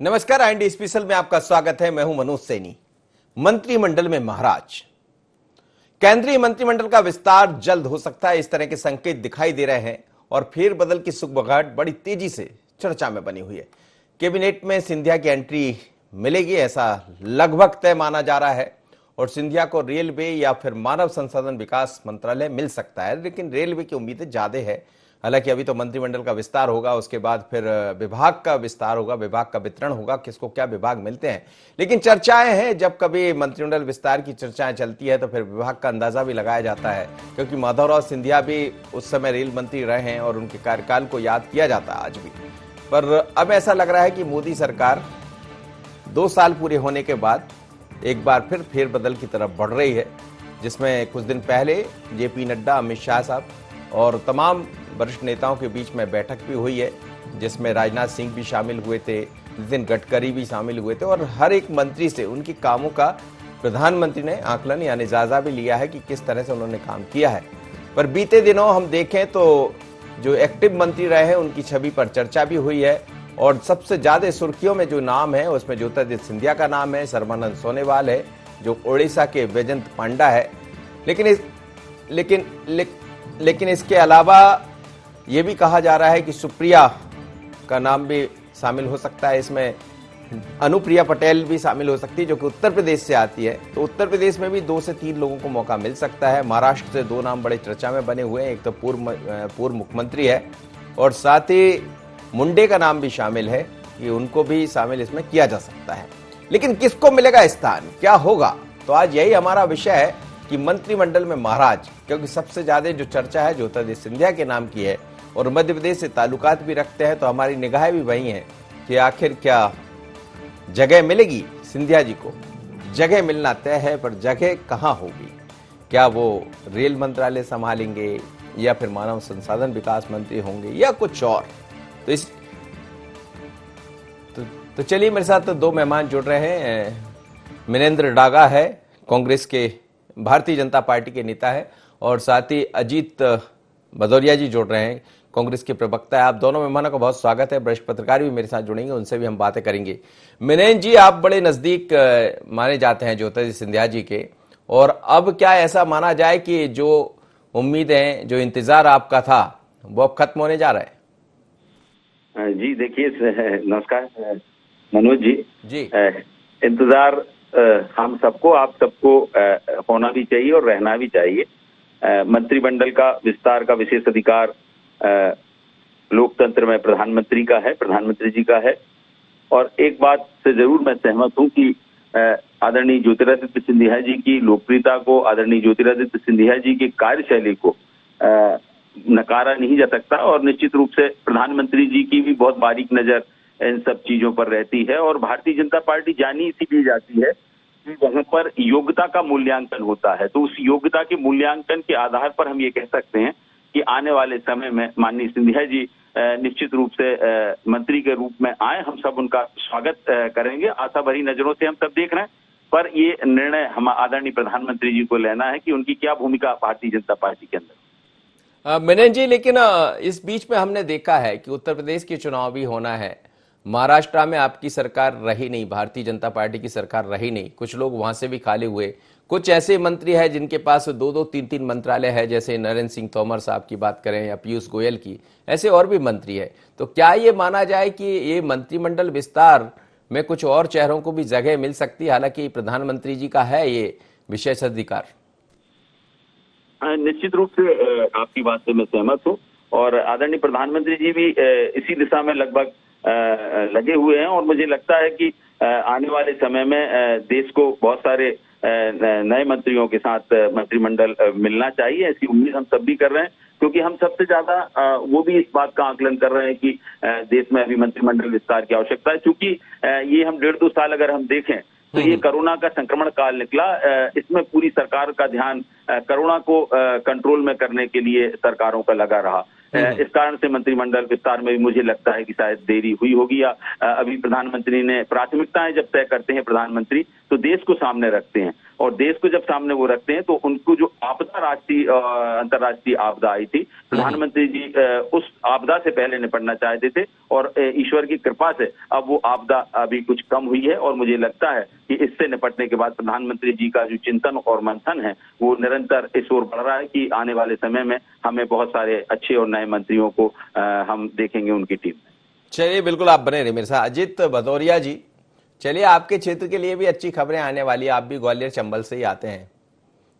नमस्कार, IND special में आपका स्वागत है। मैं हूं मनोज सैनी। मंत्रिमंडल में महाराज, केंद्रीय मंत्रिमंडल का विस्तार जल्द हो सकता है, इस तरह के संकेत दिखाई दे रहे हैं और फेरबदल की सुगबुगाहट बड़ी तेजी से चर्चा में बनी हुई है। कैबिनेट में सिंधिया की एंट्री मिलेगी, ऐसा लगभग तय माना जा रहा है और सिंधिया को रेलवे या फिर मानव संसाधन विकास मंत्रालय मिल सकता है, लेकिन रेलवे की उम्मीदें ज्यादा है। हालांकि अभी तो मंत्रिमंडल का विस्तार होगा, उसके बाद फिर विभाग का विस्तार होगा, विभाग का वितरण होगा, किसको क्या विभाग मिलते हैं। लेकिन चर्चाएं हैं, जब कभी मंत्रिमंडल विस्तार की चर्चाएं चलती है तो फिर विभाग का अंदाजा भी लगाया जाता है, क्योंकि माधवराव सिंधिया भी उस समय रेल मंत्री रहे हैं और उनके कार्यकाल को याद किया जाता है आज भी। पर अब ऐसा लग रहा है कि मोदी सरकार 2 साल पूरे होने के बाद एक बार फिर फेरबदल की तरफ बढ़ रही है, जिसमें कुछ दिन पहले जेपी नड्डा, अमित शाह साहब और तमाम वरिष्ठ नेताओं के बीच में बैठक भी हुई है, जिसमें राजनाथ सिंह भी शामिल हुए थे, नितिन गडकरी भी शामिल हुए थे और हर एक मंत्री से उनकी कामों का प्रधानमंत्री ने आकलन यानी जायजा भी लिया है कि किस तरह से उन्होंने काम किया है। पर बीते दिनों हम देखें तो जो एक्टिव मंत्री रहे हैं उनकी छवि पर चर्चा भी हुई है और सबसे ज्यादा सुर्खियों में जो नाम है उसमें ज्योतिरादित्य सिंधिया का नाम है, सर्बानंद सोनोवाल है, जो ओडिशा के वैजयंत पांडा है। लेकिन इसके अलावा ये भी कहा जा रहा है कि सुप्रिया का नाम भी शामिल हो सकता है, इसमें अनुप्रिया पटेल भी शामिल हो सकती है जो कि उत्तर प्रदेश से आती है। तो उत्तर प्रदेश में भी 2 से 3 लोगों को मौका मिल सकता है। महाराष्ट्र से 2 नाम बड़े चर्चा में बने हुए हैं, एक तो पूर्व मुख्यमंत्री है और साथ ही मुंडे का नाम भी शामिल है कि उनको भी शामिल इसमें किया जा सकता है। लेकिन किसको मिलेगा स्थान, क्या होगा? तो आज यही हमारा विषय है कि मंत्रिमंडल में महाराज, क्योंकि सबसे ज्यादा जो चर्चा है ज्योतिरादित्य सिंधिया के नाम की है और मध्य प्रदेश से ताल्लुकात भी रखते हैं, तो हमारी निगाहें भी वही हैं कि आखिर क्या जगह मिलेगी सिंधिया जी को। जगह मिलना तय है, पर जगह कहां होगी? क्या वो रेल मंत्रालय संभालेंगे या फिर मानव संसाधन विकास मंत्री होंगे या कुछ और? तो चलिए, मेरे साथ तो 2 मेहमान जुड़ रहे हैं। मिनेंद्र डागा है, कांग्रेस के भारतीय जनता पार्टी के नेता है, और साथ ही अजीत भदौरिया जी जुड़ रहे हैं, कांग्रेस के प्रवक्ता है। आप दोनों मेहमानों का बहुत स्वागत है। वरिष्ठ पत्रकार भी मेरे साथ जुड़ेंगे, उनसे भी हम बातें करेंगे। मिनेंद्र जी, आप बड़े नजदीक माने जाते हैं ज्योतिरादित्य सिंधिया जी के, और अब क्या ऐसा माना जाए कि जो उम्मीदें, जो इंतजार आपका था, वो अब खत्म होने जा रहा है? जी देखिए, नमस्कार मनोज जी। इंतजार हम सबको, आप सबको होना भी चाहिए और रहना भी चाहिए। मंत्रिमंडल का विस्तार का विशेष अधिकार लोकतंत्र में प्रधानमंत्री का है, प्रधानमंत्री जी का है। और एक बात से जरूर मैं सहमत हूं कि आदरणीय ज्योतिरादित्य सिंधिया जी की लोकप्रियता को, आदरणीय ज्योतिरादित्य सिंधिया जी की कार्यशैली को नकारा नहीं जा सकता और निश्चित रूप से प्रधानमंत्री जी की भी बहुत बारीक नजर इन सब चीजों पर रहती है। और भारतीय जनता पार्टी जानी इसीलिए जाती है कि वहां पर योग्यता का मूल्यांकन होता है। तो उस योग्यता के मूल्यांकन के आधार पर हम ये कह सकते हैं कि आने वाले समय में माननीय सिंधिया जी निश्चित रूप से मंत्री के रूप में आए। हम सब उनका स्वागत करेंगे, आशा भरी नजरों से हम सब देख रहे हैं। पर ये निर्णय हम आदरणीय प्रधानमंत्री जी को लेना है कि उनकी क्या भूमिका भारतीय जनता पार्टी के अंदर। मिनेंद्र जी, लेकिन इस बीच में हमने देखा है कि उत्तर प्रदेश के चुनाव भी होना है, महाराष्ट्र में आपकी सरकार रही नहीं, भारतीय जनता पार्टी की सरकार रही नहीं, कुछ लोग वहां से भी खाली हुए। कुछ ऐसे मंत्री हैं जिनके पास 2-2, 3-3 मंत्रालय है, जैसे नरेंद्र सिंह तोमर साहब की बात करें या पीयूष गोयल की, ऐसे और भी मंत्री है। तो क्या ये माना जाए कि ये मंत्रिमंडल विस्तार में कुछ और चेहरों को भी जगह मिल सकती है? हालांकि प्रधानमंत्री जी का है ये विशेष अधिकार। निश्चित रूप से आपकी बात से मैं सहमत हूँ और आदरणीय प्रधानमंत्री जी भी इसी दिशा में लगभग लगे हुए हैं। और मुझे लगता है कि आने वाले समय में देश को बहुत सारे नए मंत्रियों के साथ मंत्रिमंडल मिलना चाहिए, ऐसी उम्मीद हम सब भी कर रहे हैं। क्योंकि हम सबसे ज्यादा वो भी इस बात का आकलन कर रहे हैं कि देश में अभी मंत्रिमंडल विस्तार की आवश्यकता है। क्योंकि ये हम 1.5-2 साल अगर हम देखें तो ये कोरोना का संक्रमण काल निकला, इसमें पूरी सरकार का ध्यान कोरोना को कंट्रोल में करने के लिए सरकारों का लगा रहा। इस कारण से मंत्रिमंडल विस्तार में भी मुझे लगता है कि शायद देरी हुई होगी, या अभी प्रधानमंत्री ने प्राथमिकताएं जब तय करते हैं प्रधानमंत्री तो देश को सामने रखते हैं। और देश को जब सामने वो रखते हैं तो उनको जो आपदा राष्ट्रीय अंतर्राष्ट्रीय आपदा आई थी, प्रधानमंत्री जी उस आपदा से पहले निपटना चाहते थे और ईश्वर की कृपा से अब वो आपदा अभी कुछ कम हुई है और मुझे लगता है कि इससे निपटने के बाद प्रधानमंत्री जी का जो चिंतन और मंथन है वो निरंतर इस ओर बढ़ रहा है कि आने वाले समय में हमें बहुत सारे अच्छे और नए मंत्रियों को हम देखेंगे उनकी टीम में। चलिए, बिल्कुल आप बने रहे मेरे साथ। अजित भदौरिया जी, चलिए आपके क्षेत्र के लिए भी अच्छी खबरें आने वाली है। आप भी ग्वालियर चंबल से ही आते हैं।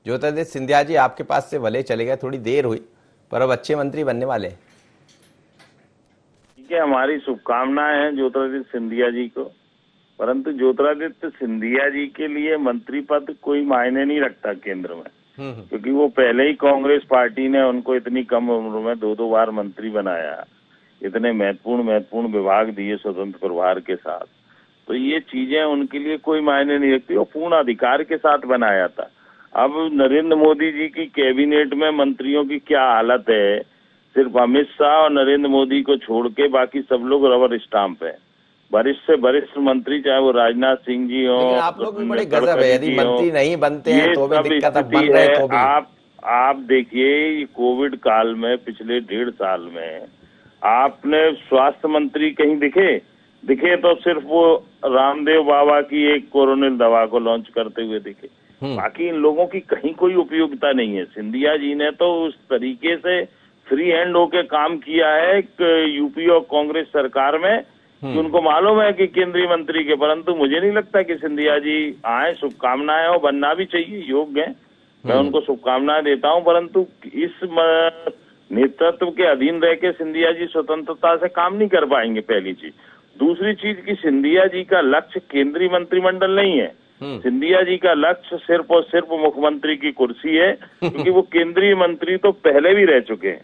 ज्योतिरादित्य सिंधिया जी आपके पास से भले चले गए, थोड़ी देर हुई, पर अब अच्छे मंत्री बनने वाले हैं। ठीक है, हमारी शुभकामनाएं हैं ज्योतिरादित्य सिंधिया जी को, परंतु ज्योतिरादित्य सिंधिया जी के लिए मंत्री पद कोई मायने नहीं रखता केंद्र में, क्योंकि वो पहले ही कांग्रेस पार्टी ने उनको इतनी कम उम्र में 2-2 बार मंत्री बनाया, इतने महत्वपूर्ण विभाग दिए स्वतंत्र प्रभार के साथ, तो ये चीजें उनके लिए कोई मायने नहीं रखती। और पूर्ण अधिकार के साथ बनाया था। अब नरेंद्र मोदी जी की कैबिनेट में मंत्रियों की क्या हालत है, सिर्फ अमित शाह और नरेंद्र मोदी को छोड़ के बाकी सब लोग रबर स्टाम्प है। वरिष्ठ से वरिष्ठ मंत्री, चाहे वो राजनाथ सिंह जी हो, लेकिन आप लोग भी बड़े गजब है, यदि मंत्री नहीं बनते हैं तो भी दिक्कत, अब बन रहे तो भी। आप देखिए, कोविड काल में पिछले 1.5 साल में आपने स्वास्थ्य मंत्री कहीं दिखे तो सिर्फ वो रामदेव बाबा की एक कोरोनिल दवा को लॉन्च करते हुए दिखे। बाकी इन लोगों की कहीं कोई उपयोगिता नहीं है। सिंधिया जी ने तो उस तरीके से फ्री हैंड होके काम किया है यूपी और कांग्रेस सरकार में कि उनको मालूम है कि केंद्रीय मंत्री के, परंतु मुझे नहीं लगता कि सिंधिया जी आए। शुभकामनाएं, और बनना भी चाहिए, योग्य है, मैं उनको शुभकामनाएं देता हूं, परंतु इस नेतृत्व के अधीन रह के सिंधिया जी स्वतंत्रता से काम नहीं कर पाएंगे, पहली चीज। दूसरी चीज कि सिंधिया जी का लक्ष्य केंद्रीय मंत्रिमंडल नहीं है। सिंधिया जी का लक्ष्य सिर्फ और सिर्फ मुख्यमंत्री की कुर्सी है, क्योंकि वो केंद्रीय मंत्री तो पहले भी रह चुके हैं,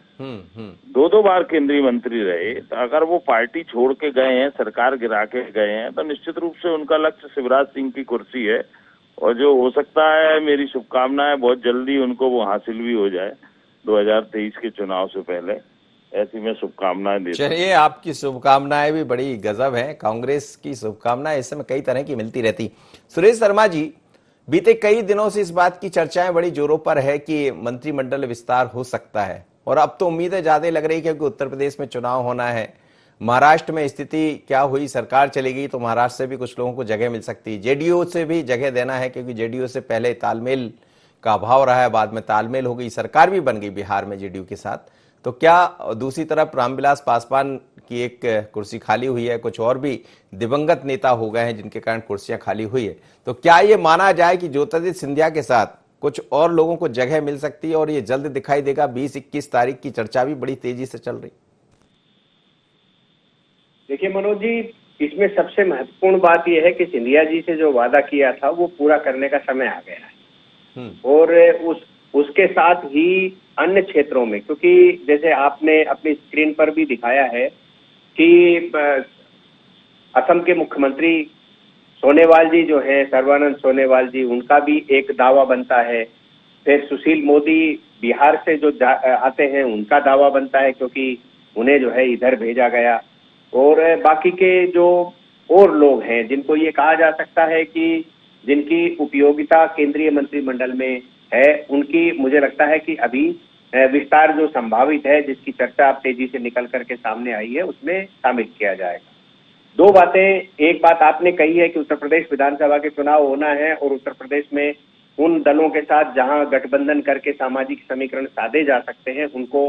2-2 बार केंद्रीय मंत्री रहे। तो अगर वो पार्टी छोड़ के गए हैं, सरकार गिरा के गए हैं, तो निश्चित रूप से उनका लक्ष्य शिवराज सिंह की कुर्सी है। और जो हो सकता है, मेरी शुभकामनाएं बहुत जल्दी उनको वो हासिल भी हो जाए 2023 के चुनाव से पहले, ऐसी मैं शुभकामनाएं देता हूं। चलिए, आपकी शुभकामनाएं भी बड़ी गजब हैं। कांग्रेस की शुभकामनाएं इस समय कई तरह की मिलती रहती। सुरेश शर्मा जी, बीते कई दिनों से इस बात की चर्चाएं बड़ी जोरों पर है कि मंत्रिमंडल विस्तार हो सकता है, और अब तो उम्मीदें ज्यादा लग रही, क्योंकि उत्तर प्रदेश में चुनाव होना है। महाराष्ट्र में स्थिति क्या हुई, सरकार चलेगी तो महाराष्ट्र से भी कुछ लोगों को जगह मिल सकती है, जेडीयू से भी जगह देना है, क्योंकि जेडीयू से पहले तालमेल का अभाव रहा है, बाद में तालमेल हो गई, सरकार भी बन गई बिहार में जेडीयू के साथ। तो क्या दूसरी तरफ रामविलास पासवान की एक कुर्सी खाली हुई है, कुछ और भी दिवंगत नेता हो गए हैं जिनके कारण कुर्सियां खाली हुई है, तो क्या ये माना जाए कि ज्योतिरादित्य सिंधिया के साथ कुछ और लोगों को जगह मिल सकती है और ये जल्द दिखाई देगा? 20-21 तारीख की चर्चा भी बड़ी तेजी से चल रही। देखिए मनोज जी, इसमें सबसे महत्वपूर्ण बात यह है कि सिंधिया जी से जो वादा किया था वो पूरा करने का समय आ गया है। और उसके साथ ही अन्य क्षेत्रों में, क्योंकि जैसे आपने अपनी स्क्रीन पर भी दिखाया है कि असम के मुख्यमंत्री सोनेवाल जी जो हैं, सर्बानंद सोनेवाल जी, उनका भी एक दावा बनता है। फिर सुशील मोदी बिहार से जो आते हैं उनका दावा बनता है, क्योंकि उन्हें जो है इधर भेजा गया। और बाकी के जो और लोग हैं जिनको ये कहा जा सकता है कि जिनकी उपयोगिता केंद्रीय मंत्रिमंडल में है, उनकी मुझे लगता है कि अभी विस्तार जो संभावित है, जिसकी चर्चा अब तेजी से निकल करके सामने आई है, उसमें शामिल किया जाएगा। 2 बातें, एक बात आपने कही है कि उत्तर प्रदेश विधानसभा के चुनाव होना है और उत्तर प्रदेश में उन दलों के साथ जहां गठबंधन करके सामाजिक समीकरण साधे जा सकते हैं उनको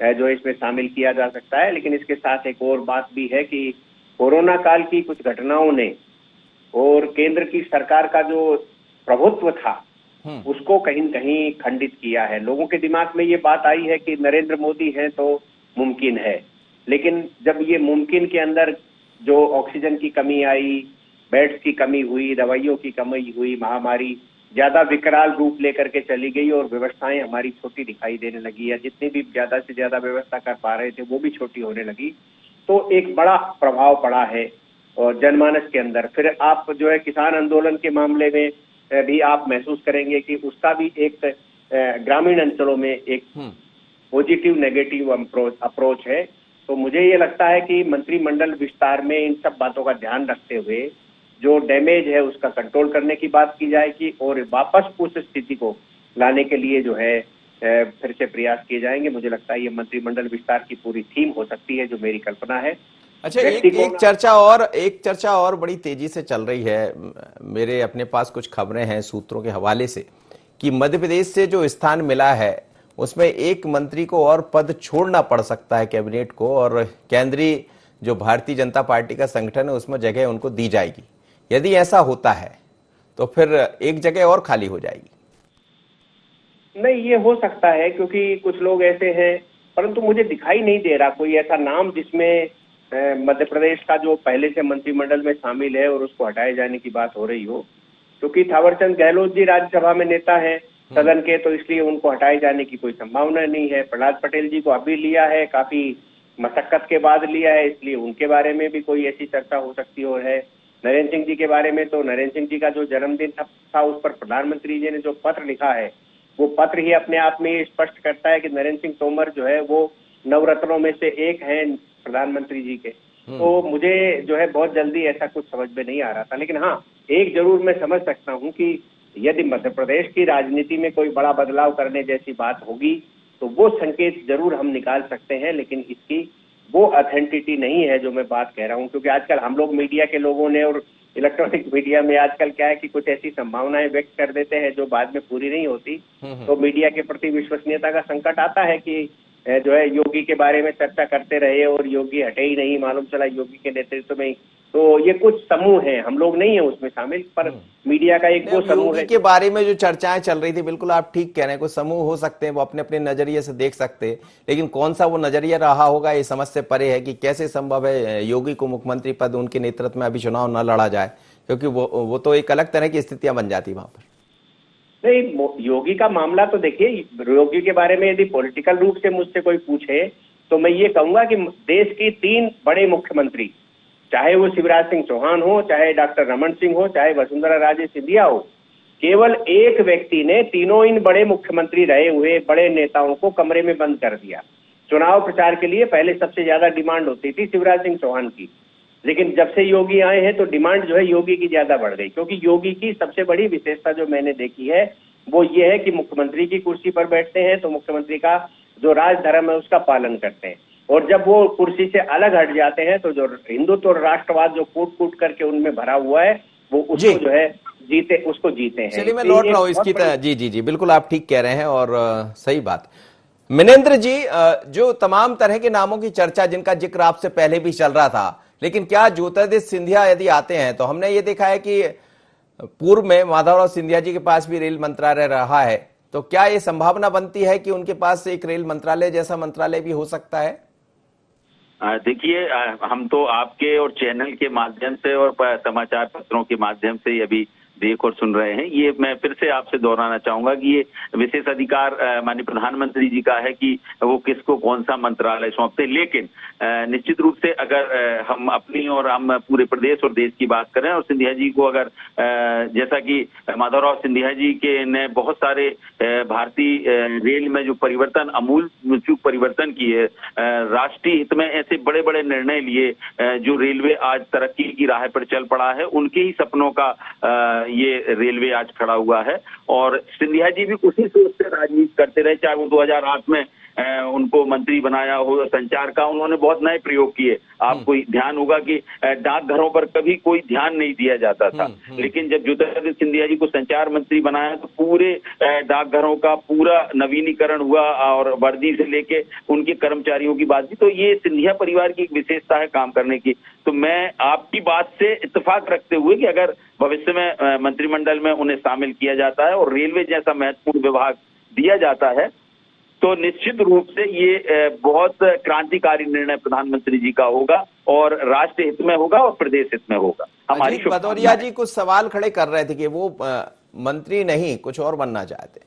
जो इसमें शामिल किया जा सकता है। लेकिन इसके साथ एक और बात भी है कि कोरोना काल की कुछ घटनाओं ने और केंद्र की सरकार का जो प्रभुत्व था उसको कहीं न कहीं खंडित किया है। लोगों के दिमाग में ये बात आई है कि नरेंद्र मोदी हैं तो मुमकिन है, लेकिन जब ये मुमकिन के अंदर जो ऑक्सीजन की कमी आई, बेड्स की कमी हुई, दवाइयों की कमी हुई, महामारी ज्यादा विकराल रूप लेकर के चली गई और व्यवस्थाएं हमारी छोटी दिखाई देने लगी, या जितनी भी ज्यादा से ज्यादा व्यवस्था कर पा रहे थे वो भी छोटी होने लगी, तो एक बड़ा प्रभाव पड़ा है और जनमानस के अंदर। फिर आप जो है किसान आंदोलन के मामले में भी आप महसूस करेंगे कि उसका भी एक ग्रामीण अंचलों में एक पॉजिटिव नेगेटिव अप्रोच है। तो मुझे ये लगता है कि मंत्रिमंडल विस्तार में इन सब बातों का ध्यान रखते हुए जो डैमेज है उसका कंट्रोल करने की बात की जाएगी और वापस उस स्थिति को लाने के लिए जो है फिर से प्रयास किए जाएंगे। मुझे लगता है ये मंत्रिमंडल विस्तार की पूरी थीम हो सकती है, जो मेरी कल्पना है। अच्छा, एक चर्चा और बड़ी तेजी से चल रही है, मेरे अपने पास कुछ खबरें हैं सूत्रों के हवाले से, कि मध्य प्रदेश से जो स्थान मिला है उसमें एक मंत्री को और पद छोड़ना पड़ सकता है कैबिनेट को, और केंद्रीय जो भारतीय जनता पार्टी का संगठन है उसमें जगह उनको दी जाएगी। यदि ऐसा होता है तो फिर एक जगह और खाली हो जाएगी। नहीं, ये हो सकता है क्योंकि कुछ लोग ऐसे हैं, परंतु मुझे दिखाई नहीं दे रहा कोई ऐसा नाम जिसमें मध्य प्रदेश का जो पहले से मंत्रिमंडल में शामिल है और उसको हटाए जाने की बात हो रही हो। क्योंकि थावरचंद गहलोत जी राज्यसभा में नेता है सदन के, तो इसलिए उनको हटाए जाने की कोई संभावना नहीं है। प्रहलाद पटेल जी को अभी लिया है, काफी मशक्कत के बाद लिया है, इसलिए उनके बारे में भी कोई ऐसी चर्चा हो सकती है। नरेंद्र सिंह जी के बारे में तो नरेंद्र सिंह जी का जो जन्मदिन था उस पर प्रधानमंत्री जी ने जो पत्र लिखा है, वो पत्र ही अपने आप में स्पष्ट करता है कि नरेंद्र सिंह तोमर जो है वो नवरत्नों में से एक हैं प्रधानमंत्री जी के। तो मुझे जो है बहुत जल्दी ऐसा कुछ समझ में नहीं आ रहा था। लेकिन हाँ, एक जरूर मैं समझ सकता हूँ कि यदि मध्य प्रदेश की राजनीति में कोई बड़ा बदलाव करने जैसी बात होगी तो वो संकेत जरूर हम निकाल सकते हैं, लेकिन इसकी वो ऑथेंटिटी नहीं है जो मैं बात कह रहा हूँ। क्योंकि आजकल हम लोग मीडिया के लोगों ने और इलेक्ट्रॉनिक मीडिया में आजकल क्या है कि कुछ ऐसी संभावनाएं व्यक्त कर देते हैं जो बाद में पूरी नहीं होती। तो मीडिया के प्रति विश्वसनीयता का संकट आता है कि जो है योगी के बारे में चर्चा करते रहे और योगी हटे ही नहीं, मालूम चला योगी के नेतृत्व में। तो ये कुछ समूह हैं, हम लोग नहीं है उसमें शामिल, पर मीडिया का एक वो समूह है के बारे में जो चर्चाएं चल रही थी। बिल्कुल आप ठीक कह रहे हैं, कुछ समूह हो सकते हैं, वो अपने अपने नजरिए से देख सकते हैं, लेकिन कौन सा वो नजरिया रहा होगा ये समझ से परे है कि कैसे संभव है योगी को मुख्यमंत्री पद उनके नेतृत्व में अभी चुनाव न लड़ा जाए, क्योंकि वो तो एक अलग तरह की स्थितियां बन जाती वहां पर। नहीं, योगी का मामला तो देखिए, योगी के बारे में यदि पॉलिटिकल रूप से मुझसे कोई पूछे तो मैं ये कहूंगा कि देश की 3 बड़े मुख्यमंत्री, चाहे वो शिवराज सिंह चौहान हो, चाहे डॉक्टर रमन सिंह हो, चाहे वसुंधरा राजे सिंधिया हो, केवल एक व्यक्ति ने तीनों इन बड़े मुख्यमंत्री रहे हुए बड़े नेताओं को कमरे में बंद कर दिया। चुनाव प्रचार के लिए पहले सबसे ज्यादा डिमांड होती थी शिवराज सिंह चौहान की, लेकिन जब से योगी आए हैं तो डिमांड जो है योगी की ज्यादा बढ़ गई। क्योंकि योगी की सबसे बड़ी विशेषता जो मैंने देखी है वो ये है कि मुख्यमंत्री की कुर्सी पर बैठते हैं तो मुख्यमंत्री का जो राजधर्म है उसका पालन करते हैं, और जब वो कुर्सी से अलग हट जाते हैं तो जो हिंदुत्व और राष्ट्रवाद जो कूट कूट करके उनमें भरा हुआ है वो उसको जो है जीते हैं। चलिए मैं लौट रहा हूँ इसकी जी बिल्कुल आप ठीक कह रहे हैं और सही बात। मिनेंद्र जी, जो तमाम तरह के नामों की चर्चा जिनका जिक्र आपसे पहले भी चल रहा था, लेकिन क्या ज्योतिरादित्य सिंधिया यदि आते हैं तो हमने ये देखा है कि पूर्व में माधवराव सिंधिया जी के पास भी रेल मंत्रालय रहा है, तो क्या ये संभावना बनती है कि उनके पास एक रेल मंत्रालय जैसा मंत्रालय भी हो सकता है? देखिए, हम तो आपके और चैनल के माध्यम से और समाचार पत्रों के माध्यम से अभी देख और सुन रहे हैं। ये मैं फिर से आपसे दोहराना चाहूंगा कि ये विशेष अधिकार माननीय प्रधानमंत्री जी का है कि वो किसको कौन सा मंत्रालय सौंपते हैं। लेकिन निश्चित रूप से अगर हम अपनी और हम पूरे प्रदेश और देश की बात करें और सिंधिया जी को अगर जैसा कि माधवराव सिंधिया जी के ने बहुत सारे भारतीय रेल में जो परिवर्तन, अमूल चूक परिवर्तन किए, राष्ट्रीय हित में ऐसे बड़े बड़े निर्णय लिए, जो रेलवे आज तरक्की की राह पर चल पड़ा है, उनके ही सपनों का ये रेलवे आज खड़ा हुआ है। और सिंधिया जी भी उसी सोच से राजनीति करते रहे, चाहे वो 2008 में उनको मंत्री बनाया हो, संचार का उन्होंने बहुत नए प्रयोग किए। आपको ध्यान होगा कि डाकघरों पर कभी कोई ध्यान नहीं दिया जाता था, लेकिन जब ज्योतिरादित्य सिंधिया जी को संचार मंत्री बनाया तो पूरे डाकघरों का पूरा नवीनीकरण हुआ और वर्दी से लेके उनके कर्मचारियों की बात की। तो ये सिंधिया परिवार की एक विशेषता है काम करने की। तो मैं आपकी बात से इत्तेफाक रखते हुए कि अगर भविष्य में मंत्रिमंडल में उन्हें शामिल किया जाता है और रेलवे जैसा महत्वपूर्ण विभाग दिया जाता है तो निश्चित रूप से ये बहुत क्रांतिकारी निर्णय प्रधानमंत्री जी का होगा और राष्ट्र हित में होगा और प्रदेश हित में होगा। हमारी भदौरिया जी कुछ सवाल खड़े कर रहे थे कि वो मंत्री नहीं कुछ और बनना चाहते।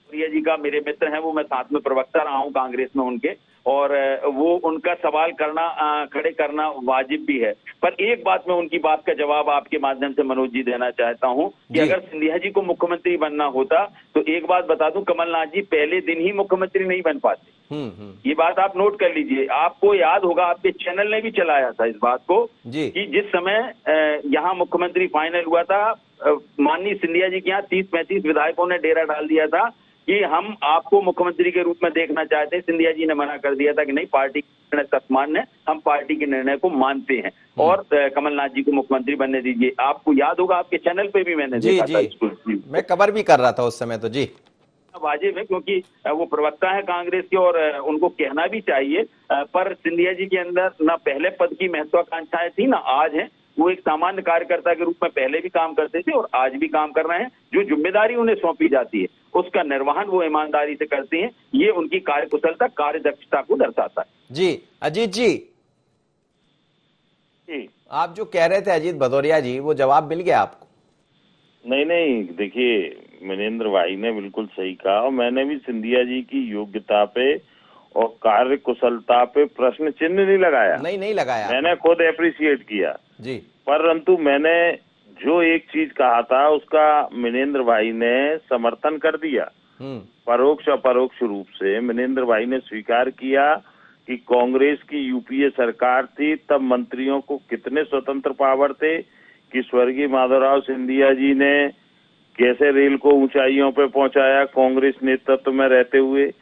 प्रिया जी का मेरे मित्र हैं, वो मैं साथ में प्रवक्ता रहा हूं कांग्रेस में उनके, और वो उनका सवाल करना खड़े करना वाजिब भी है। पर एक बात मैं उनकी बात का जवाब आपके माध्यम से मनोज जी देना चाहता हूं कि अगर सिंधिया जी को मुख्यमंत्री बनना होता तो एक बात बता दूं, कमलनाथ जी पहले दिन ही मुख्यमंत्री नहीं बन पाते। ये बात आप नोट कर लीजिए। आपको याद होगा, आपके चैनल ने भी चलाया था इस बात को कि जिस समय यहाँ मुख्यमंत्री फाइनल हुआ था, माननीय सिंधिया जी के यहाँ 30-35 विधायकों ने डेरा डाल दिया था कि हम आपको मुख्यमंत्री के रूप में देखना चाहते हैं। सिंधिया जी ने मना कर दिया था कि नहीं, पार्टी के निर्णय सत्मान्य है, हम पार्टी के निर्णय को मानते हैं और कमलनाथ जी को मुख्यमंत्री बनने दीजिए। आपको याद होगा, आपके चैनल पे भी मैंने देखा था इसको, मैं कवर भी कर रहा था उस समय तो जी। वाजिब है क्योंकि वो प्रवक्ता है कांग्रेस के और उनको कहना भी चाहिए। पर सिंधिया जी के अंदर ना पहले पद की महत्वाकांक्षाएं थी ना आज है। वो एक सामान्य कार्यकर्ता के रूप में पहले भी काम करते थे और आज भी काम कर रहे हैं। जो जिम्मेदारी उन्हें सौंपी जाती है उसका निर्वहन वो ईमानदारी से करते हैं। ये उनकी कार्यकुशलता, कार्यदक्षता को दर्शाता है। जी अजीत जी, आप जो कह रहे थे अजीत भदौरिया जी, वो जवाब मिल गया आपको? नहीं, देखिए मनेंद्र भाई ने बिल्कुल सही कहा और मैंने भी सिंधिया जी की योग्यता पे और कार्य कुशलता पे प्रश्न चिन्ह नहीं लगाया। नहीं लगाया, मैंने खुद अप्रिशिएट किया जी। परंतु मैंने जो एक चीज कहा था उसका मनेंद्र भाई ने समर्थन कर दिया। परोक्ष अपरोक्ष रूप से मनेंद्र भाई ने स्वीकार किया कि कांग्रेस की यूपीए सरकार थी तब मंत्रियों को कितने स्वतंत्र पावर थे, कि स्वर्गीय माधवराव सिंधिया जी ने कैसे रेल को ऊंचाइयों पे पहुंचाया कांग्रेस नेतृत्व में रहते हुए।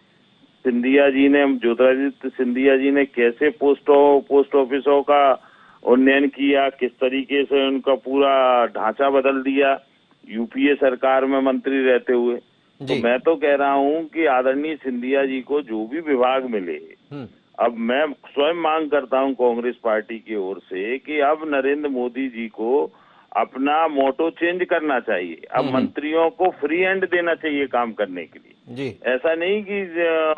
सिंधिया जी ने, ज्योतिरादित्य सिंधिया जी ने कैसे पोस्ट ऑफिसों का उन्नयन किया, किस तरीके से उनका पूरा ढांचा बदल दिया यूपीए सरकार में मंत्री रहते हुए। तो मैं तो कह रहा हूं कि आदरणीय सिंधिया जी को जो भी विभाग मिले, अब मैं स्वयं मांग करता हूं कांग्रेस पार्टी की ओर से कि अब नरेंद्र मोदी जी को अपना मोटो चेंज करना चाहिए। अब मंत्रियों को फ्री हैंड देना चाहिए काम करने के लिए जी। ऐसा नहीं कि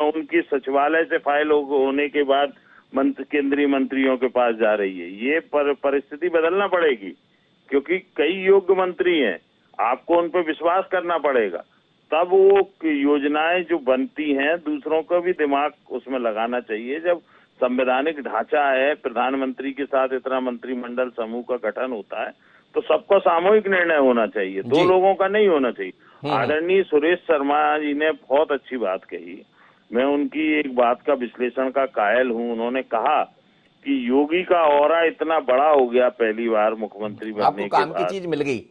उनकी सचिवालय से फाइल होने के बाद केंद्रीय मंत्रियों के पास जा रही है। ये परिस्थिति बदलना पड़ेगी क्योंकि कई योग्य मंत्री हैं, आपको उन पर विश्वास करना पड़ेगा। तब वो योजनाएं जो बनती हैं दूसरों का भी दिमाग उसमें लगाना चाहिए। जब संवैधानिक ढांचा है, प्रधानमंत्री के साथ इतना मंत्रिमंडल समूह का गठन होता है तो सबका सामूहिक निर्णय होना चाहिए, दो लोगों का नहीं होना चाहिए। आदरणीय सुरेश शर्मा जी ने बहुत अच्छी बात कही, मैं उनकी एक बात का विश्लेषण का कायल हूं। उन्होंने कहा कि योगी का ऑरा इतना बड़ा हो गया पहली बार मुख्यमंत्री बनने के बाद, काम की चीज मिल गई,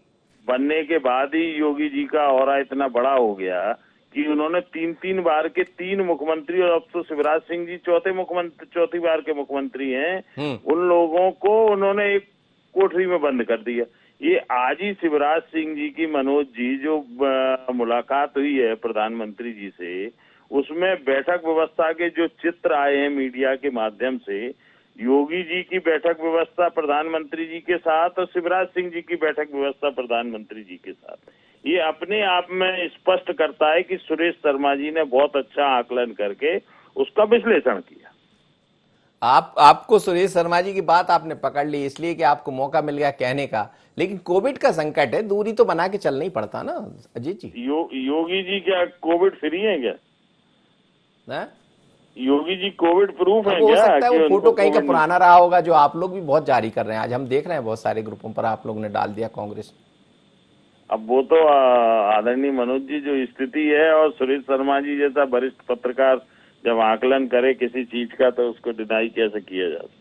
बनने के बाद ही योगी जी का ऑरा इतना बड़ा हो गया कि उन्होंने 3 बार के 3 मुख्यमंत्री, और अब तो शिवराज सिंह जी चौथी बार के मुख्यमंत्री हैं, उन लोगों को उन्होंने एक कोठरी में बंद कर दिया। ये आज ही शिवराज सिंह जी की मनोज जी जो मुलाकात हुई है प्रधानमंत्री जी से, उसमें बैठक व्यवस्था के जो चित्र आए हैं मीडिया के माध्यम से, योगी जी की बैठक व्यवस्था प्रधानमंत्री जी के साथ और शिवराज सिंह जी की बैठक व्यवस्था प्रधानमंत्री जी के साथ, ये अपने आप में स्पष्ट करता है कि सुरेश शर्मा जी ने बहुत अच्छा आकलन करके उसका विश्लेषण किया। आपको सुरेश शर्मा जी की बात आपने पकड़ ली इसलिए कि आपको मौका मिल गया कहने का, लेकिन कोविड का संकट है, दूरी तो बना के चलना ही पड़ता ना अजीत जी। योगी जी क्या कोविड फ्री है क्या? ना? योगी जी कोविड प्रूफ है क्या? हो सकता है वो फोटो कहीं का पुराना रहा होगा जो आप लोग भी बहुत जारी कर रहे हैं। आज हम देख रहे हैं बहुत सारे ग्रुपों पर आप लोग ने डाल दिया कांग्रेस। अब वो तो आदरणीय मनोज जी जो स्थिति है, और सुरेश शर्मा जी जैसा वरिष्ठ पत्रकार जब आकलन करे किसी चीज का तो उसको डिनाई कैसे किया जा सकता।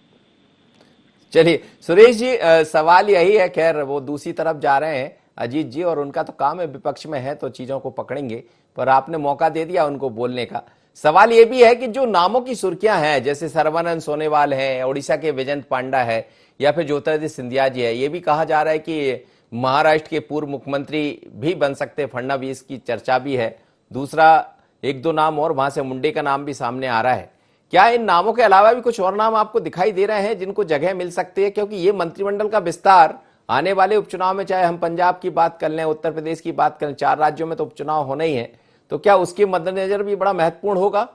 चलिए सुरेश जी, सवाल यही है, खैर वो दूसरी तरफ जा रहे हैं अजीत जी और उनका तो काम है, विपक्ष में है तो चीजों को पकड़ेंगे, पर आपने मौका दे दिया उनको बोलने का। सवाल ये भी है कि जो नामों की सुर्खियां हैं, जैसे सर्बानंद सोनोवाल है, ओडिशा के विजयंत पांडा है, या फिर ज्योतिरादित्य सिंधिया जी है, ये भी कहा जा रहा है कि महाराष्ट्र के पूर्व मुख्यमंत्री भी बन सकते, फडणवीस की चर्चा भी है। दूसरा 1-2 नाम और, वहां से मुंडे का नाम भी सामने आ रहा है। क्या इन नामों के अलावा भी कुछ और नाम आपको दिखाई दे रहे हैं जिनको जगह मिल सकती है? क्योंकि ये मंत्रिमंडल का विस्तार आने वाले उपचुनाव में, चाहे हम पंजाब की बात कर लें, उत्तर प्रदेश की बात करें, 4 राज्यों में तो उपचुनाव होना ही है, तो क्या उसके मद्देनजर भी बड़ा महत्वपूर्ण होगा?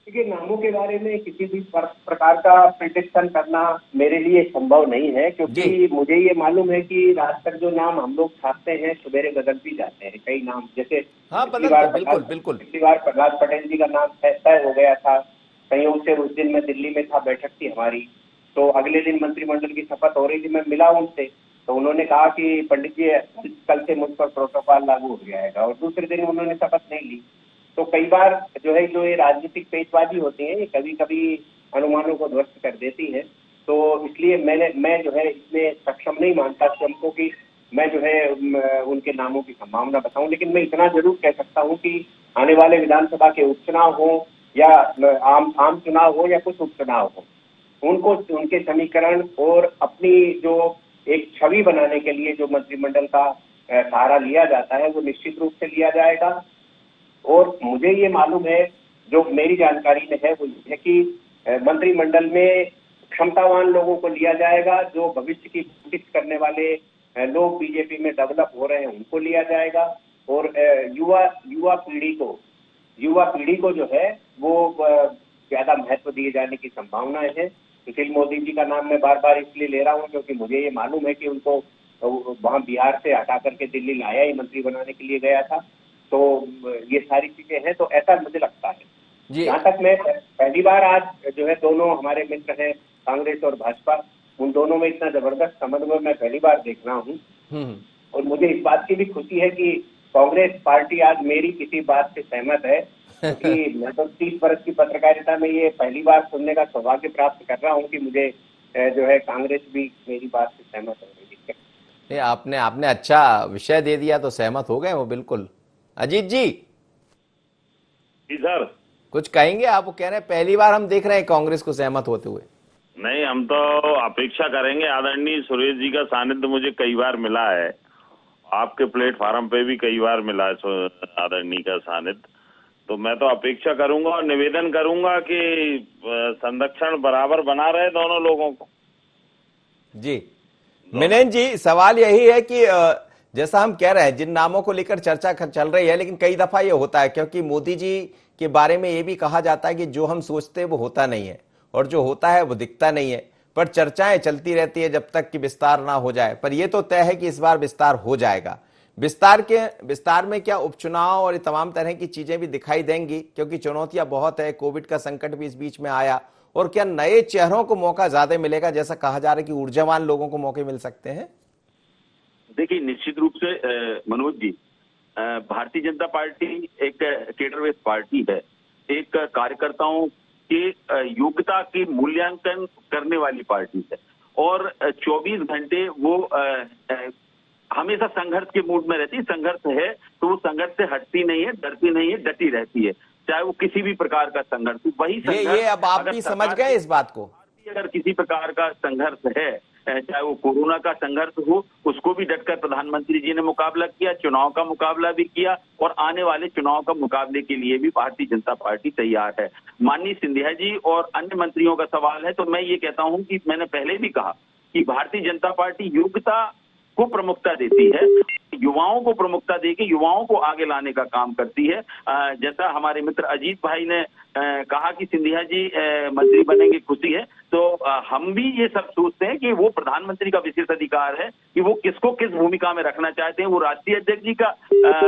देखिए, नामों के बारे में किसी भी प्रकार का प्रिडिक्शन करना मेरे लिए संभव नहीं है, क्योंकि मुझे ये मालूम है कि आज तक जो नाम हम लोग छापते हैं सवेरे बदल भी जाते हैं कई नाम। जैसे पिछली बार प्रहलाद पटेल जी का नाम तय हो गया था, संयोग से उस दिन मैं दिल्ली में था, बैठक थी हमारी, तो अगले दिन मंत्रिमंडल की शपथ हो रही थी, मैं मिला उनसे, तो उन्होंने कहा कि पंडित जी कल से मुझ पर प्रोटोकॉल लागू हो जाएगा, और दूसरे दिन उन्होंने शपथ नहीं ली। तो कई बार जो ये राजनीतिक पेचबाजी होती है, ये कभी कभी अनुमानों को ध्वस्त कर देती है। तो इसलिए मैं जो है इसमें सक्षम नहीं मानता स्वयं को कि मैं जो है उनके नामों की संभावना बताऊं, लेकिन मैं इतना जरूर कह सकता हूं कि आने वाले विधानसभा के उपचुनाव हो या आम चुनाव हो या कुछ उपचुनाव हो, उनको उनके समीकरण और अपनी जो एक छवि बनाने के लिए जो मंत्रिमंडल का सहारा लिया जाता है वो निश्चित रूप से लिया जाएगा। और मुझे ये मालूम है, जो मेरी जानकारी में है, वो ये है कि मंत्रिमंडल में क्षमतावान लोगों को लिया जाएगा, जो भविष्य की प्रेडिक्ट करने वाले लोग बीजेपी में डेवलप हो रहे हैं उनको लिया जाएगा, और युवा पीढ़ी को जो है वो ज्यादा महत्व दिए जाने की संभावनाएं हैं। सुशील मोदी जी का नाम मैं बार बार इसलिए ले रहा हूं क्योंकि मुझे ये मालूम है कि उनको वहां बिहार से हटा करके दिल्ली लाया ही मंत्री बनाने के लिए गया था। तो ये सारी चीजें हैं, तो ऐसा मुझे लगता है। जहाँ तक मैं पहली बार आज जो है दोनों हमारे मित्र हैं कांग्रेस और भाजपा, उन दोनों में इतना जबरदस्त समन्वय मैं पहली बार देख रहा हूँ। और मुझे इस बात की भी खुशी है कि कांग्रेस पार्टी आज मेरी किसी बात से सहमत है, क्योंकि मैं तो 30 वर्ष की पत्रकारिता में ये पहली बार सुनने का सौभाग्य प्राप्त कर रहा हूँ कि मुझे जो है कांग्रेस भी मेरी बात से सहमत हो रही है। आपने अच्छा विषय दे दिया तो सहमत हो गए वो बिल्कुल। अजीत जी सर कुछ कहेंगे? आप वो कह रहे हैं पहली बार हम देख रहे हैं कांग्रेस को सहमत होते हुए। नहीं, हम तो अपेक्षा करेंगे। आदरणीय सुरेश जी का सानिध्य मुझे कई बार मिला है, आपके प्लेटफार्म पे भी कई बार मिला है आदरणीय का सानिध्य, तो मैं तो अपेक्षा करूंगा और निवेदन करूंगा कि संरक्षण बराबर बना रहे दोनों लोगों को। जी मिनेन जी, सवाल यही है कि जैसा हम कह रहे हैं जिन नामों को लेकर चर्चा चल रही है, लेकिन कई दफा ये होता है क्योंकि मोदी जी के बारे में ये भी कहा जाता है कि जो हम सोचते हैं वो होता नहीं है और जो होता है वो दिखता नहीं है, पर चर्चाएं चलती रहती है जब तक कि विस्तार ना हो जाए। पर यह तो तय है कि इस बार विस्तार हो जाएगा। विस्तार में क्या उपचुनाव और तमाम तरह की चीजें भी दिखाई देंगी, क्योंकि चुनौतियां बहुत है, कोविड का संकट भी इस बीच में आया, और क्या नए चेहरों को मौका ज्यादा मिलेगा? जैसा कहा जा रहा है कि ऊर्जावान लोगों को मौके मिल सकते हैं। देखिए, निश्चित रूप से मनोज जी, भारतीय जनता पार्टी एक कैडर बेस्ड पार्टी है, एक कार्यकर्ताओं के योग्यता की मूल्यांकन करने वाली पार्टी है, और 24 घंटे वो हमेशा संघर्ष के मूड में रहती है। संघर्ष है तो वो संघर्ष से हटती नहीं है, डरती नहीं है, डटी रहती है, चाहे वो किसी भी प्रकार का संघर्ष हो। वही संघर्ष ये अब आप भी समझ गए इस बात को। अगर किसी प्रकार का संघर्ष है, चाहे वो कोरोना का संघर्ष हो, उसको भी डटकर प्रधानमंत्री जी ने मुकाबला किया, चुनाव का मुकाबला भी किया, और आने वाले चुनाव का मुकाबले के लिए भी भारतीय जनता पार्टी तैयार है। माननीय सिंधिया जी और अन्य मंत्रियों का सवाल है, तो मैं ये कहता हूं कि मैंने पहले भी कहा कि भारतीय जनता पार्टी योग्यता को प्रमुखता देती है, युवाओं को प्रमुखता देके युवाओं को आगे लाने का काम करती है। जैसा हमारे मित्र अजीत भाई ने कहा कि सिंधिया जी मंत्री बनेंगे, खुशी है, तो हम भी ये सब सोचते हैं कि वो प्रधानमंत्री का विशेष अधिकार है कि वो किसको किस भूमिका में रखना चाहते हैं। वो राष्ट्रीय अध्यक्ष जी का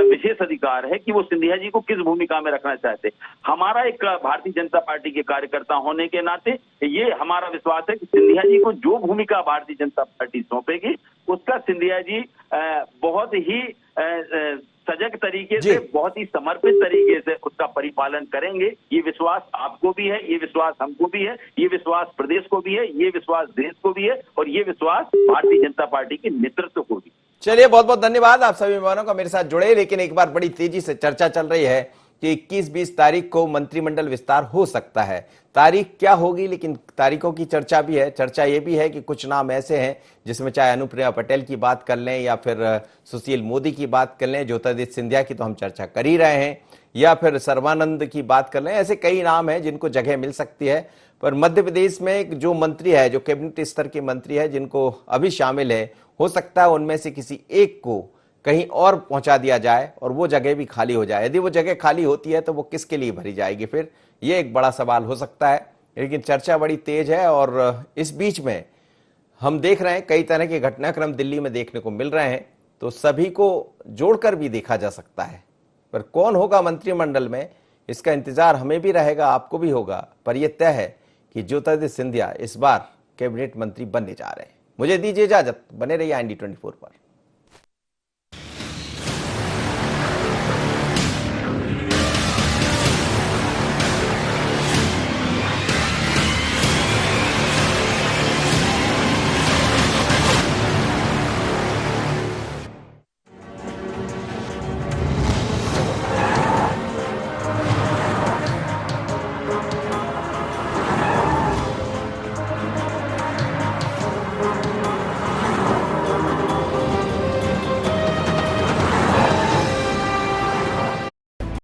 विशेष अधिकार है कि वो सिंधिया जी को किस भूमिका में रखना चाहते हैं। हमारा एक भारतीय जनता पार्टी के कार्यकर्ता होने के नाते ये हमारा विश्वास है कि सिंधिया जी को जो भूमिका भारतीय जनता पार्टी सौंपेगी उसका सिंधिया जी बहुत ही सजग तरीके से, बहुत ही समर्पित तरीके से उसका परिपालन करेंगे। ये विश्वास आपको भी है, ये विश्वास हमको भी है, ये विश्वास प्रदेश को भी है, ये विश्वास देश को भी है, और ये विश्वास भारतीय जनता पार्टी के नेतृत्व को भी। चलिए, बहुत बहुत धन्यवाद आप सभी मेहमानों का मेरे साथ जुड़े। लेकिन एक बार बड़ी तेजी से चर्चा चल रही है कि 21-20 तारीख को मंत्रिमंडल विस्तार हो सकता है। तारीख क्या होगी, लेकिन तारीखों की चर्चा भी है। चर्चा ये भी है कि कुछ नाम ऐसे हैं जिसमें चाहे अनुप्रिया पटेल की बात कर लें या फिर सुशील मोदी की बात कर लें, ज्योतिरादित्य सिंधिया की तो हम चर्चा कर ही रहे हैं, या फिर सर्बानंद की बात कर लें। ऐसे कई नाम हैं जिनको जगह मिल सकती है। पर मध्य प्रदेश में एक जो मंत्री है, जो कैबिनेट स्तर के मंत्री है, जिनको अभी शामिल है, हो सकता है उनमें से किसी एक को कहीं और पहुंचा दिया जाए और वो जगह भी खाली हो जाए। यदि वो जगह खाली होती है तो वो किसके लिए भरी जाएगी, फिर ये एक बड़ा सवाल हो सकता है। लेकिन चर्चा बड़ी तेज है और इस बीच में हम देख रहे हैं कई तरह के घटनाक्रम दिल्ली में देखने को मिल रहे हैं, तो सभी को जोड़कर भी देखा जा सकता है। पर कौन होगा मंत्रिमंडल में, इसका इंतजार हमें भी रहेगा, आपको भी होगा। पर यह तय है कि ज्योतिरादित्य सिंधिया इस बार कैबिनेट मंत्री बनने जा रहे हैं। मुझे दीजिए इजाजत, बने रहिए IND 24 पर।